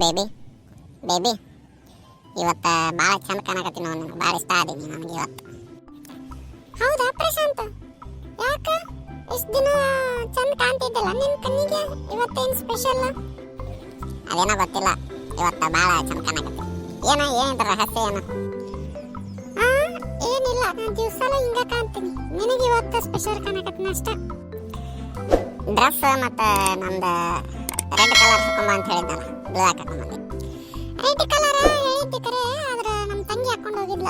Baby baby ಇವತ್ತು ಭಾಳ ಚಂದ ಕಾಣಕತ್ತೀನಿ ನೋಡಿ, ನನಗೆ ಭಾಳ ಇಷ್ಟ ಆದೀನಿ ನನಗೆ ಇವತ್ತು. ಹೌದಾ ಪ್ರಶಾಂತ್, ಯಾಕ ಇಷ್ಟು ದಿನ ಚಂದ ಕಾಣ್ತಿದ್ದಲ್ಲ ನಿನ್ನ ಕಣ್ಣಿಗೆ? ಇವತ್ತೇನು ಸ್ಪೆಷಲ್? ಅದೇನೋ ಗೊತ್ತಿಲ್ಲ, ಇವತ್ತು ಭಾಳ ಚಂದ ಕಾಣಕತ್ತೀನಿ. ಏನಿದ್ರ ರಹಸ್ಯ ಏನು? ಏನಿಲ್ಲ, ನಾನು ದಿವಸಲ್ಲ ಹಿಂಗ ಕಾಣ್ತೀನಿ. ನಿನಗೆ ಇವತ್ತು ಸ್ಪೆಷಲ್ ಕಾಣಕತ್ತೀನಿ ಅಷ್ಟೇ. ಡ್ರೆಸ್ ಮತ್ತು ನಂದು ರೆಡ್ ಕಲರ್ ಹಾಕೊಂಬ ಅಂತ ಹೇಳಿದ್ನಲ್ಲ, ಬ್ಲ್ಯಾಕ್ ಹಾಕೊಂಬಂದೆ. ರೆಡ್ ಕಲರ್ ಹೇಳಿದ್ದೆ ಕರೆ, ಆದ್ರೆ ನಮ್ಮ ತಂಗಿ ಹಾಕೊಂಡು ಹೋಗಿದ್ಲ,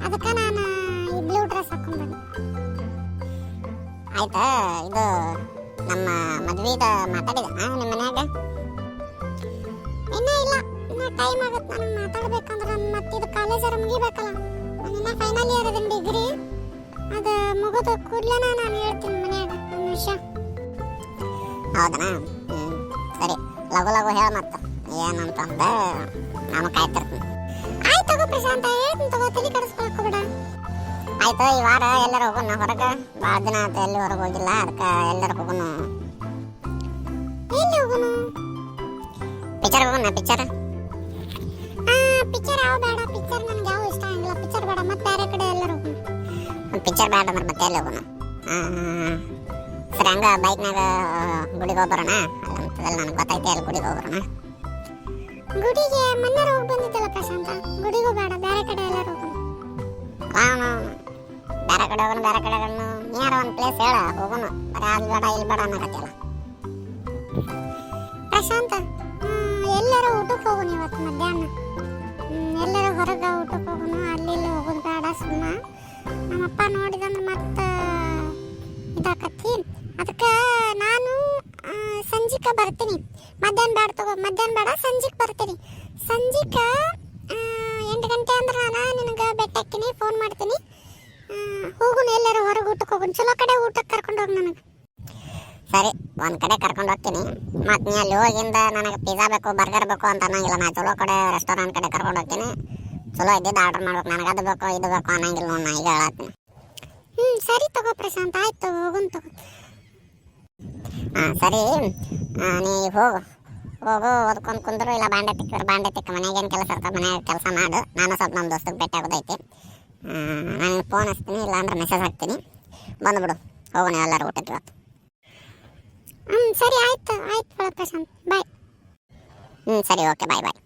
ಅದಕ್ಕೆ ನಾನು ಈ ಬ್ಲೂ ಡ್ರೆಸ್ ಹಾಕೊಂಡು ಬಂದೆ. ಆಯ್ತಾ, ಇದು ನಮ್ಮ ಮದ್ವೆದ ಮಾತಾಡಿದ ನಿಮ್ಮ ಮನ್ಯಾಗ? ಇನ್ನೂ ಇಲ್ಲ, ಇನ್ನೂ ಟೈಮ್ ಆಗುತ್ತೆ ನನಗೆ ಮಾತಾಡ್ಬೇಕಂದ್ರೆ. ಮತ್ತಿದು ಕಾಲೇಜರ ಮುಗಿಬೇಕಲ್ಲ, ನನ್ನ ಫೈನಲ್ ಇಯರ್ ಅದನ್ನ ಡಿಗ್ರಿ, ಅದು ಮುಗಿದ ಕೂಡಲೇ ನಾನು ಹೇಳ್ತೀನಿ ಮನ್ಯಾಗ ನನ್ನ ವಿಷಯ. ಹೌದನಾ? ಸರಿ, ಲಗು ಲಗು ಹೇಳ ಮತ್ತೆ ಏನಂತಂದ ನಾನು ಕಾಯ್ತಿರ್ತೀನಿ. ಆಯ್ತು ತಗೋ ಪ್ರಶಾಂತ, ಹೇಳ್ತೀನಿ ತಗೋ, ತಲೆ ಕೆಡಿಸ್ಕೊಳಕ್ ಹೋಗ್ಬೇಡ. ಆಯ್ತು, ಈ ವಾರ ಎಲ್ಲರೂ ಹೋಗೋಣ ಹೊರಗೆ. ಭಾಳ ದಿನ ಆಯ್ತು ಎಲ್ಲಿ ಹೊರಗೆ ಹೋಗಿಲ್ಲ, ಅದಕ್ಕೆ ಎಲ್ಲರೂ ಹೋಗೋಣ. ಎಲ್ಲಿ ಹೋಗೋಣ? ಪಿಕ್ಚರ್ ಹೋಗೋಣ. ಪಿಕ್ಚರ್ ಪಿಕ್ಚರ್ ಯಾವ ಬೇಡ, ಪಿಕ್ಚರ್ ನನಗೆ ಯಾವ ಇಷ್ಟ ಆಗಿಲ್ಲ. ಪಿಕ್ಚರ್ ಬೇಡ, ಮತ್ತೆ ಬೇರೆ ಕಡೆ ಎಲ್ಲರೂ ಹೋಗೋಣ. ಪಿಕ್ಚರ್ ಬೇಡ ಅಂದ್ರೆ ಮತ್ತೆ ಎಲ್ಲಿ ಹೋಗೋಣ? ಸರಿ, ಹಂಗ ಬೈಕ್ನಾಗ ಗುಡಿಗೆ ಹೋಗ್ಬರೋಣ. ಅಲ್ಲಂತದಲ್ಲಿ ನನಗೆ ಗೊತ್ತೈತೆ, ಅಲ್ಲಿ ಗುಡಿಗೆ ಹೋಗ್ಬರೋಣ. ಗುಡಿಗೆ ಮೊನ್ನೆ ಹೋಗಿ ಬಂದಿದ್ದಲ್ಲ ಪ್ರಶಾಂತ, ಗುಡಿಗೂ ಬೇಡ, ಬೇರೆ ಕಡೆ ಎಲ್ಲರೂ ಹೋಗೋಣ. ಬೇರೆ ಕಡೆ ಹೋಗೋಣ, ಬೇರೆ ಕಡೆ ಹೋಗೋಣ. ನೀನಾರ ಒಂದು ಪ್ಲೇಸ್ ಹೇಳ, ಹೋಗೋಣ. ಬರೀ ಅಲ್ಲಿ ಬೇಡ ಇಲ್ಲಿ ಬೇಡ ಅನ್ನಕತ್ತಿಲ್ಲ. ಪ್ರಶಾಂತ, ಎಲ್ಲರೂ ಊಟಕ್ಕೆ ಹೋಗೋಣ ಇವತ್ತು ಮಧ್ಯಾಹ್ನ. ಎಲ್ಲರೂ ಹೊರಗೆ ಊಟಕ್ಕೆ ಹೋಗೋಣ, ಅಲ್ಲಿ ಇಲ್ಲಿ ಹೋಗೋದು ಬೇಡ. ಸುಮ್ಮನೆ ನಮ್ಮಪ್ಪ ನೋಡಿದಂದ್ರೆ ಮತ್ತೆ ಇದಾಕತ್ತಿ. ಅದಕ್ಕೆ ನಾನು ಸಂಜಿಕ ಬರ್ತೀನಿ. ಮಧ್ಯಾಹ್ನ ಬೇಡ ತಗೋ, ಮಧ್ಯಾಹ್ನ ಬೇಡ, ಸಂಜಿಗೆ ಬರ್ತೀನಿ. ಸಂಜಿಕ 8 ಗಂಟೆ ಅಂದ್ರೆ ನಾನು ನಿನಗೆ ಬೆಟ್ಟಾಕ್ತೀನಿ, ಫೋನ್ ಮಾಡ್ತೀನಿ. ಹೋಗೋಣ, ಎಲ್ಲರೂ ಹೊರಗೆ ಊಟಕ್ಕೆ ಹೋಗೋಣ. ಚಲೋ ಕಡೆ ಊಟಕ್ಕೆ ಕರ್ಕೊಂಡು ಹೋಗಿ ನನಗೆ. ಸರಿ, ಒಂದು ಕಡೆ ಕರ್ಕೊಂಡು ಹೋಗ್ತೀನಿ. ಮತ್ತು ನೀ ಅಲ್ಲಿ ಹೋಗಿಂದ ನನಗೆ ಪಿಜ್ಜಾ ಬೇಕು, ಬರ್ಗರ್ ಬೇಕು ಅಂತ ಅನ್ನಂಗಿಲ್ಲ. ನಾ ಚಲೋ ಕಡೆ ರೆಸ್ಟೋರೆಂಟ್ ಕಡೆ ಕರ್ಕೊಂಡು ಹೋಗ್ತೀನಿ. ಚಲೋ ಇದ್ದಿದ್ದು ಆರ್ಡರ್ ಮಾಡ್ಬೇಕು. ನನಗೆ ಅದು ಬೇಕು ಇದು ಬೇಕು ಅನ್ನಂಗಿಲ್ಲ ನೋಡಿ, ನಾ ಈಗ ಹೇಳತ್ತೀನಿ. ಸರಿ ತಗೋ ಪ್ರಶಾಂತ್, ಆಯ್ತು ಹೋಗೋಣ ತಗೋ. ಸರಿ, ನೀ ಹೋಗು ಓದ್ಕೊಂಡು ಕುಂದ್ರು, ಇಲ್ಲ ಬಾಂಡೆ ತಿಕ್ಕ ಮನೆಗೇನು ಕೆಲಸ ಇರ್ತದೆ ಮನೆಯಾಗ ಕೆಲಸ ಮಾಡು. ನಾನು ಸ್ವಲ್ಪ ನಮ್ಮ ದೋಸ್ತಗೆ ಭೇಟಿ ಆಗೋದೈತಿ. ನಾನು ಫೋನ್ ಹಚ್ತೀನಿ, ಇಲ್ಲ ಅಂದ್ರೆ ಮೆಸೇಜ್ ಹಾಕ್ತೀನಿ, ಬಂದುಬಿಡು. ಹೋಗೋಣ ಎಲ್ಲರೂ ಊಟಕ್ಕೆ ಇವತ್ತು. ಸರಿ ಆಯ್ತು ಪ್ರಶಾಂತ್, ಬಾಯ್. ಸರಿ, ಓಕೆ, ಬಾಯ್ ಬಾಯ್.